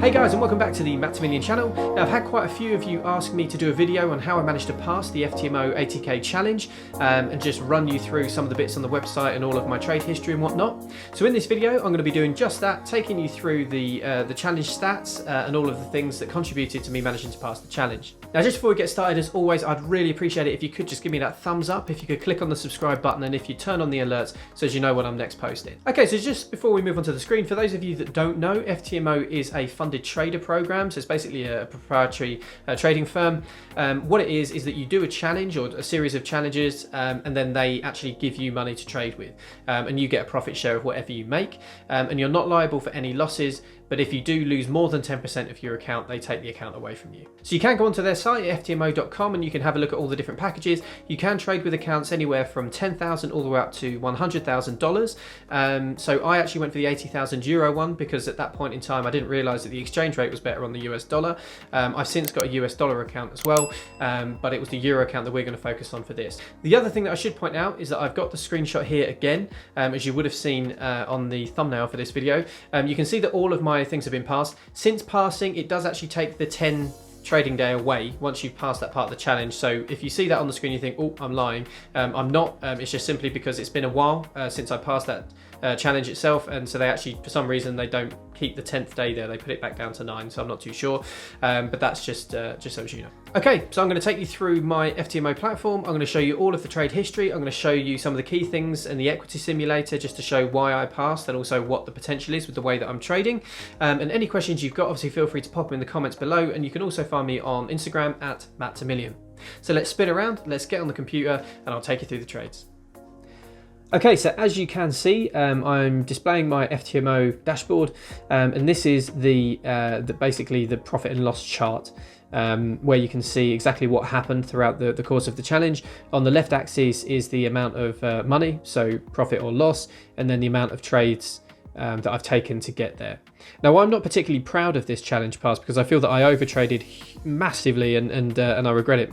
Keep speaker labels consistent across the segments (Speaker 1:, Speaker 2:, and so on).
Speaker 1: Hey guys, and welcome back to the Matt to Million channel. Now, I've had quite a few of you ask me to do a video on how I managed to pass the FTMO 80k challenge and just run you through some of the bits on the website and all of my trade history and whatnot. So in this video, I'm going to be doing just that, taking you through the challenge stats and all of the things that contributed to me managing to pass the challenge. Now, just before we get started, as always, I'd really appreciate it if you could just give me that thumbs up, if you could click on the subscribe button, and if you turn on the alerts so as you know when I'm next posting. Okay, so just before we move on to the screen, for those of you that don't know, FTMO is a funded trader program, so it's basically a proprietary trading firm. What it is that you do a challenge or a series of challenges, and then they actually give you money to trade with, and you get a profit share of whatever you make, and you're not liable for any losses. But if you do lose more than 10% of your account, they take the account away from you. So you can go onto their site, ftmo.com, and you can have a look at all the different packages. You can trade with accounts anywhere from $10,000 all the way up to $100,000. So I actually went for the 80,000 euro one because at that point in time, I didn't realize that the exchange rate was better on the US dollar. I've since got a US dollar account as well, but it was the euro account that we're going to focus on for this. The other thing that I should point out is that I've got the screenshot here again, as you would have seen on the thumbnail for this video. You can see that all of my things have been passed. Since passing, it does actually take the 10 trading day away once you've passed that part of the challenge. So if you see that on the screen, you think, oh, I'm lying. I'm not. It's just simply because it's been a while since I passed that challenge itself, and so they actually, for some reason, they don't keep the 10th day there. They put it back down to 9, so I'm not too sure. But that's just so as you know. Okay, so I'm going to take you through my FTMO platform. I'm going to show you all of the trade history. I'm going to show you some of the key things in the equity simulator just to show why I passed and also what the potential is with the way that I'm trading. And any questions you've got, obviously feel free to pop them in the comments below, and you can also find me on Instagram at Matt2Million. So let's spin around, let's get on the computer, and I'll take you through the trades. Okay, so as you can see, I'm displaying my FTMO dashboard, and this is basically the profit and loss chart, where you can see exactly what happened throughout the course of the challenge. On the left axis is the amount of money, so profit or loss, and then the amount of trades that I've taken to get there. Now, I'm not particularly proud of this challenge pass because I feel that I overtraded massively, and I regret it.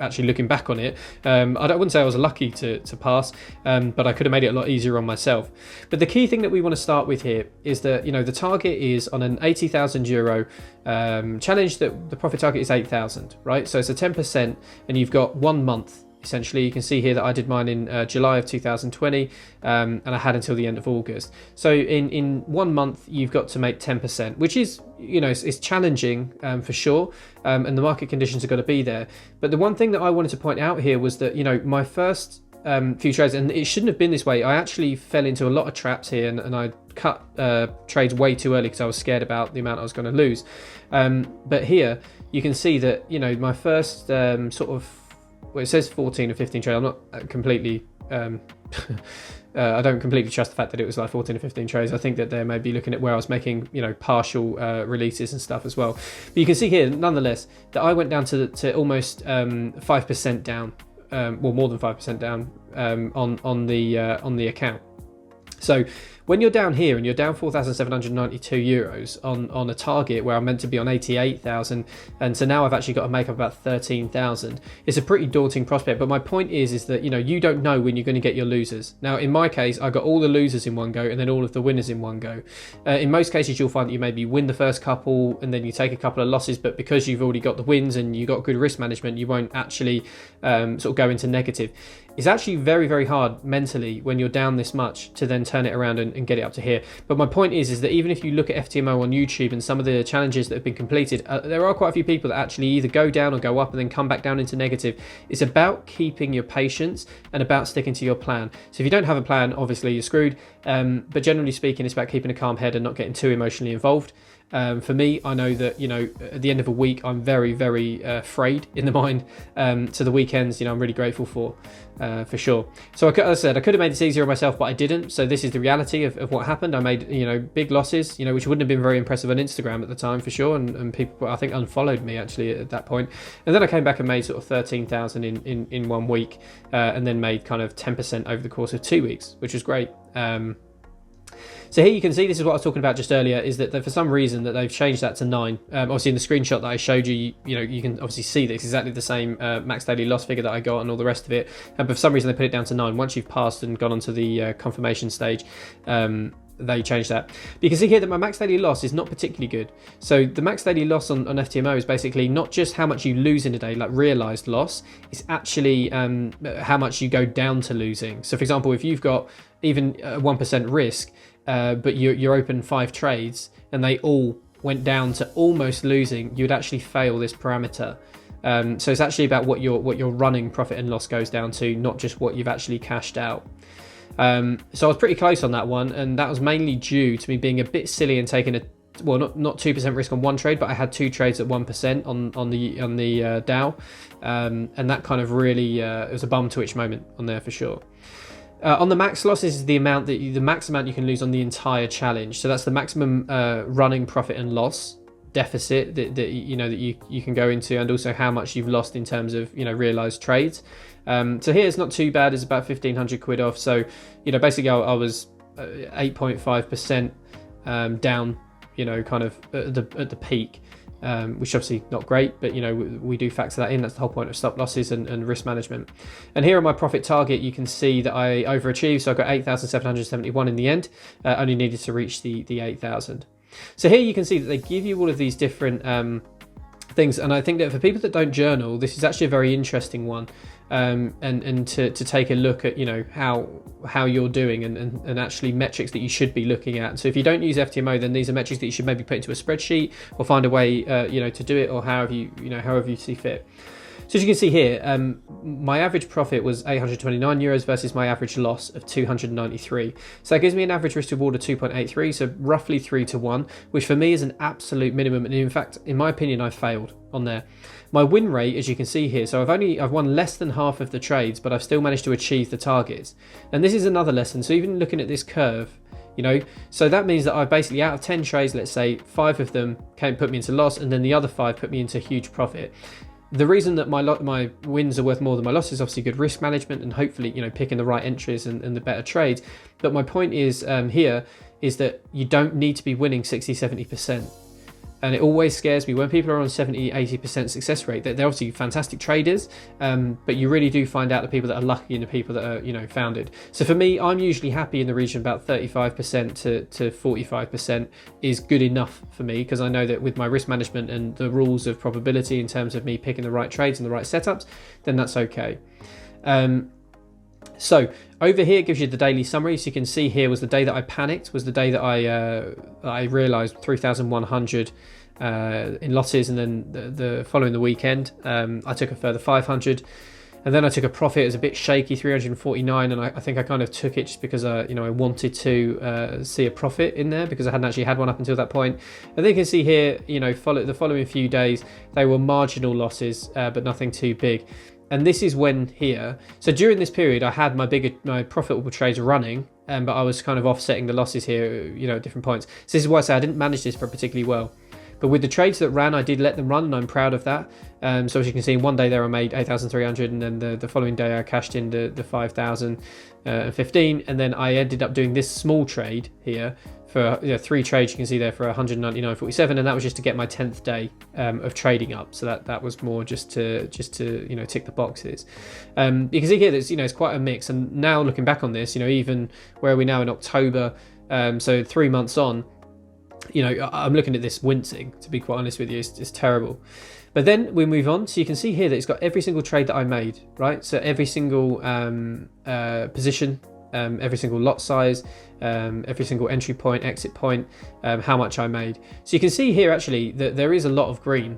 Speaker 1: Actually looking back on it, I wouldn't say I was lucky to pass, but I could have made it a lot easier on myself. But the key thing that we want to start with here is that the target is on an 80,000 euro challenge, that the profit target is 8,000, right? So it's a 10%, and you've got 1 month. Essentially, you can see here that I did mine in July of 2020, and I had until the end of August. So in 1 month, you've got to make 10%, which is, it's challenging for sure, and the market conditions are going to be there. But the one thing that I wanted to point out here was that, my first few trades, and it shouldn't have been this way, I actually fell into a lot of traps here, and I cut trades way too early because I was scared about the amount I was going to lose. But here, you can see that, my first well, it says 14 or 15 trades. I'm not completely, I don't completely trust the fact that it was like 14 or 15 trades. I think that they may be looking at where I was making, partial releases and stuff as well. But you can see here, nonetheless, that I went down to almost 5% down, well, more than 5% down on the account. So when you're down here and you're down 4,792 euros on a target where I'm meant to be on 88,000, and so now I've actually got to make up about 13,000, it's a pretty daunting prospect. But my point is that you don't know when you're going to get your losers. Now in my case, I got all the losers in one go and then all of the winners in one go. In most cases, you'll find that you maybe win the first couple and then you take a couple of losses, but because you've already got the wins and you've got good risk management, you won't actually sort of go into negative. It's actually very, very hard mentally when you're down this much to then turn it around and get it up to here. But my point is that even if you look at FTMO on YouTube and some of the challenges that have been completed, there are quite a few people that actually either go down or go up and then come back down into negative. It's about keeping your patience and about sticking to your plan. So if you don't have a plan, obviously you're screwed. But generally speaking, it's about keeping a calm head and not getting too emotionally involved. For me, I know that, at the end of a week, I'm very, very frayed in the mind. So the weekends, I'm really grateful for sure. So as I said, I could have made this easier on myself, but I didn't. So this is the reality of what happened. I made, big losses, which wouldn't have been very impressive on Instagram at the time for sure. And people, I think, unfollowed me actually at that point. And then I came back and made sort of 13,000 in 1 week, and then made kind of 10% over the course of 2 weeks, which was great. So here you can see, this is what I was talking about just earlier, is that for some reason that they've changed that to 9. Obviously in the screenshot that I showed you, you can obviously see that it's exactly the same max daily loss figure that I got and all the rest of it. But for some reason they put it down to 9. Once you've passed and gone on to the confirmation stage, they changed that. But you can see here that my max daily loss is not particularly good. So the max daily loss on FTMO is basically not just how much you lose in a day, like realized loss, it's actually how much you go down to losing. So for example, if you've got even 1% risk, but you're open 5 trades and they all went down to almost losing, you'd actually fail this parameter. So it's actually about what your running profit and loss goes down to, not just what you've actually cashed out. So I was pretty close on that one, and that was mainly due to me being a bit silly and taking not 2% risk on one trade, but I had 2 trades at 1% on the Dow, and that kind of really it was a bum twitch moment on there for sure. On the max loss, this is the max amount you can lose on the entire challenge. So that's the maximum running profit and loss deficit that you can go into, and also how much you've lost in terms of realized trades. So here it's not too bad. It's about 1,500 quid off. So basically I was 8.5% down. Kind of at the peak. Which obviously not great, but we do factor that in. That's the whole point of stop losses and risk management. And here on my profit target, you can see that I overachieved. So I got 8,771 in the end. Only needed to reach the 8,000. So here you can see that they give you all of these different things, and I think that for people that don't journal, this is actually a very interesting one. And to take a look at how you're doing and actually metrics that you should be looking at. So if you don't use FTMO, then these are metrics that you should maybe put into a spreadsheet or find a way to do it, or however you see fit. So as you can see here, my average profit was €829 versus my average loss of 293. So that gives me an average risk reward of 2.83, so roughly 3 to 1, which for me is an absolute minimum. And in fact, in my opinion, I failed on there. My win rate, as you can see here, so I've won less than half of the trades, but I've still managed to achieve the targets. And this is another lesson. So even looking at this curve, so that means that I've basically, out of 10 trades, let's say 5 of them put me into loss, and then the other 5 put me into huge profit. The reason that my wins are worth more than my losses is obviously good risk management and hopefully picking the right entries and the better trades. But my point is here is that you don't need to be winning 60-70%. And it always scares me when people are on 70-80% success rate. They're obviously fantastic traders, but you really do find out the people that are lucky and the people that are founded. So for me, I'm usually happy in the region about 35% to 45% is good enough for me, because I know that with my risk management and the rules of probability in terms of me picking the right trades and the right setups, then that's okay. So over here it gives you the daily summary. So you can see here was the day that I panicked, was the day that I realized 3,100 in losses, and then the following the weekend I took a further 500, and then I took a profit. It was a bit shaky, 349, and I think I kind of took it just because I wanted to see a profit in there, because I hadn't actually had one up until that point. And then you can see here, the following few days they were marginal losses, but nothing too big. And this is when here, so during this period I had my profitable trades running, but I was kind of offsetting the losses here, at different points. So this is why I say I didn't manage this particularly well. But with the trades that ran, I did let them run, and I'm proud of that. So as you can see, in one day there I made 8,300, and then the following day I cashed in the 5,015, and then I ended up doing this small trade here for 3 trades. You can see there for 199.47, and that was just to get my 10th day of trading up. So that was more just to tick the boxes. You can see here that it's quite a mix. And now looking back on this, even where are we now in October, so 3 months on, I'm looking at this wincing, to be quite honest with you. It's terrible. But then we move on, so you can see here that it's got every single trade that I made, right? So every single position, every single lot size, every single entry point, exit point, how much I made. So you can see here actually that there is a lot of green.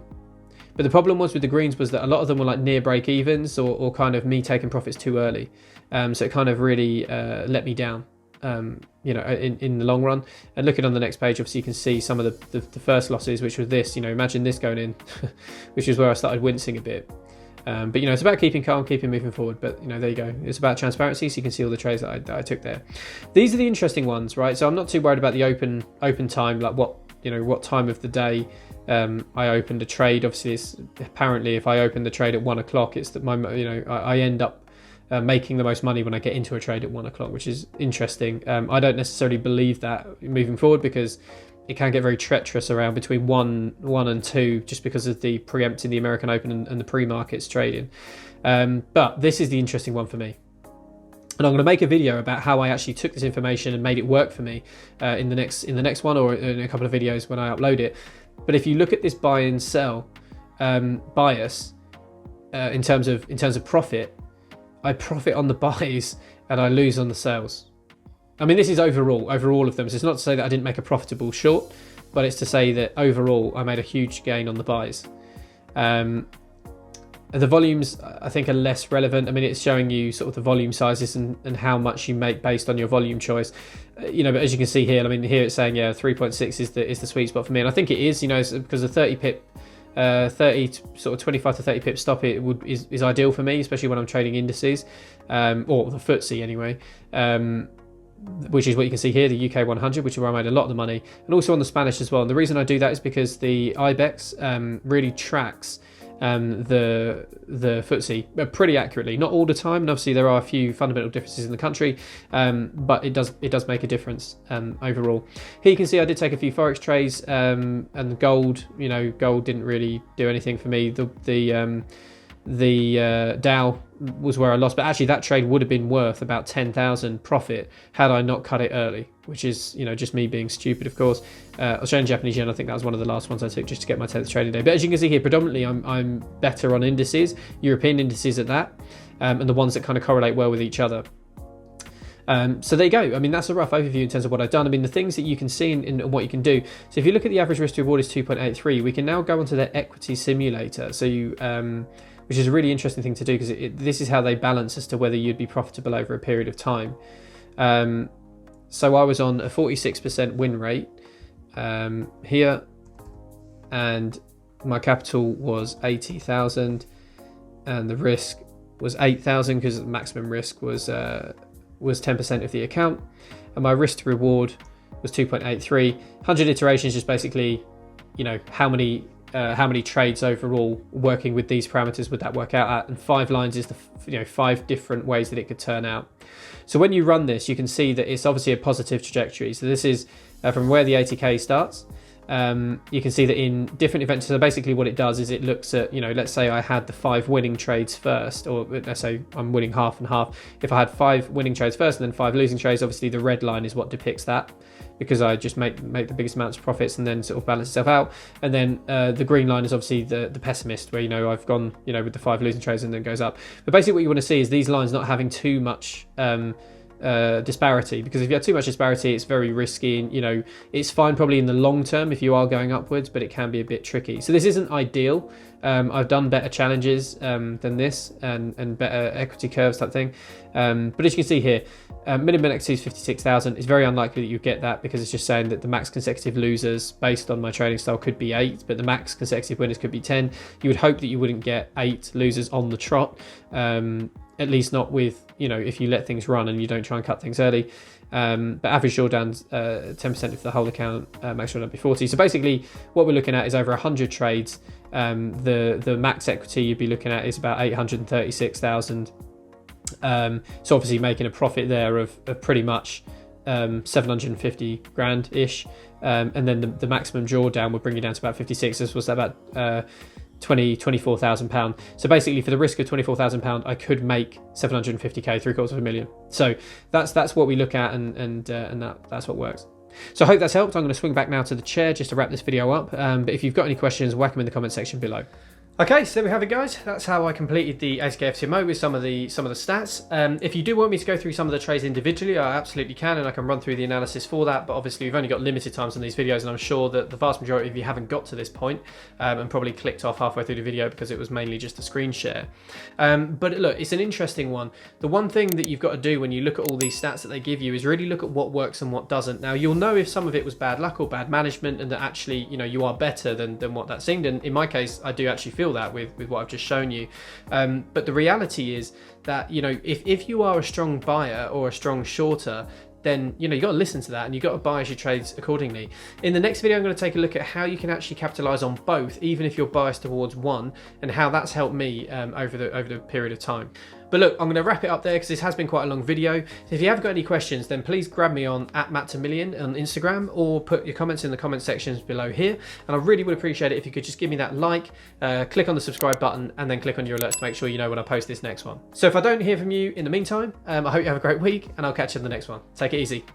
Speaker 1: But the problem was with the greens was that a lot of them were like near break evens, or kind of me taking profits too early. So it kind of really let me down. In the long run. And looking on the next page, obviously you can see some of the first losses, which was this, imagine this going in, which is where I started wincing a bit. But it's about keeping calm, keeping moving forward. But there you go. It's about transparency, so you can see all the trades that I took there. These are the interesting ones, right? So I'm not too worried about the open time, like what time of the day I opened a trade. Obviously, it's apparently if I open the trade at 1 o'clock, it's that I end up making the most money when I get into a trade at 1 o'clock, which is interesting. I don't necessarily believe that moving forward, because it can get very treacherous around between 1 and 2, just because of the preempting the American Open and the pre-markets trading. But this is the interesting one for me. And I'm going to make a video about how I actually took this information and made it work for me in the next one, or in a couple of videos when I upload it. But if you look at this buy and sell bias in terms of profit, I profit on the buys and I lose on the sales. I mean, this is over all of them. So it's not to say that I didn't make a profitable short, but it's to say that overall I made a huge gain on the buys. The volumes, I think, are less relevant. I mean, it's showing you sort of the volume sizes and how much you make based on your volume choice. But as you can see here, I mean, here it's saying 3.6 is the sweet spot for me, and I think it is. Because the 30 pip, 25 to 30 pip stop is ideal for me, especially when I'm trading indices, or the FTSE anyway. Which is what you can see here, the UK 100, which is where I made a lot of the money, and also on the Spanish as well. And the reason I do that is because the IBEX really tracks the FTSE pretty accurately, not all the time, and obviously there are a few fundamental differences in the country, but it does make a difference overall. Here you can see I did take a few Forex trades, and gold didn't really do anything for me. The Dow was where I lost, but actually that trade would have been worth about 10,000 profit had I not cut it early, which is just me being stupid, of course. Australian Japanese yen, I think that was one of the last ones I took just to get my 10th trading day. But as you can see here, predominantly I'm better on indices, European indices at that, and the ones that kind of correlate well with each other. So there you go. I mean, that's a rough overview in terms of what I've done. I mean, the things that you can see and what you can do. So if you look at the average risk to reward is 2.83, we can now go onto their equity simulator. So which is a really interesting thing to do, because this is how they balance as to whether you'd be profitable over a period of time. So I was on a 46% win rate here, and my capital was 80,000, and the risk was 8,000 because the maximum risk was 10% of the account, and my risk to reward was 2.83. 100 iterations, just basically, how many trades overall working with these parameters would that work out at, and 5 lines is the 5 different ways that it could turn out. So when you run this, you can see that it's obviously a positive trajectory. So this is from where the 80k starts. You can see that in different events, so basically what it does is it looks at, let's say I had the 5 winning trades first, or let's say I'm winning half and half. If I had 5 winning trades first and then 5 losing trades, obviously the red line is what depicts that, because I just make the biggest amounts of profits and then sort of balance itself out. And then the green line is obviously the pessimist, where I've gone with the 5 losing trades and then goes up. But basically what you want to see is these lines not having too much disparity, because if you have too much disparity, it's very risky, and it's fine probably in the long term if you are going upwards, but it can be a bit tricky. So this isn't ideal. I've done better challenges than this, and better equity curves type thing, but as you can see here, minimum equity is 56,000. It's very unlikely that you get that, because it's just saying that the max consecutive losers based on my trading style could be 8, but the max consecutive winners could be 10. You would hope that you wouldn't get 8 losers on the trot, at least not with, if you let things run and you don't try and cut things early. But average drawdown's 10% of the whole account, max drawdown be 40. So basically what we're looking at is over 100 trades. The max equity you'd be looking at is about 836,000. So obviously making a profit there of pretty much 750 grand ish. And then the maximum drawdown would bring you down to about 56. This was about 24,000 pound. So basically for the risk of 24,000 pound, I could make 750k, $750,000. So that's what we look at, and that's what works. So I hope that's helped. I'm going to swing back now to the chair just to wrap this video up. But if you've got any questions, whack them in the comment section below. Okay, so there we have it, guys. That's how I completed the 80k FTMO with some of the stats. If you do want me to go through some of the trades individually, I absolutely can, and I can run through the analysis for that. But obviously, we've only got limited times on these videos, and I'm sure that the vast majority of you haven't got to this point, and probably clicked off halfway through the video because it was mainly just a screen share. But look, it's an interesting one. The one thing that you've got to do when you look at all these stats that they give you is really look at what works and what doesn't. Now, you'll know if some of it was bad luck or bad management, and that actually, you are better than what that seemed. And in my case, I do actually feel that with what I've just shown you. But the reality is that, if you are a strong buyer or a strong shorter, then you got to listen to that, and you got to bias your trades accordingly. In the next video, I'm going to take a look at how you can actually capitalize on both, even if you're biased towards one, and how that's helped me over the period of time. But look, I'm going to wrap it up there because this has been quite a long video. So if you have got any questions, then please grab me on @Matt2Million on Instagram, or put your comments in the comment sections below here. And I really would appreciate it if you could just give me that like, click on the subscribe button, and then click on your alerts to make sure you know when I post this next one. So if I don't hear from you in the meantime, I hope you have a great week, and I'll catch you in the next one. Take it easy.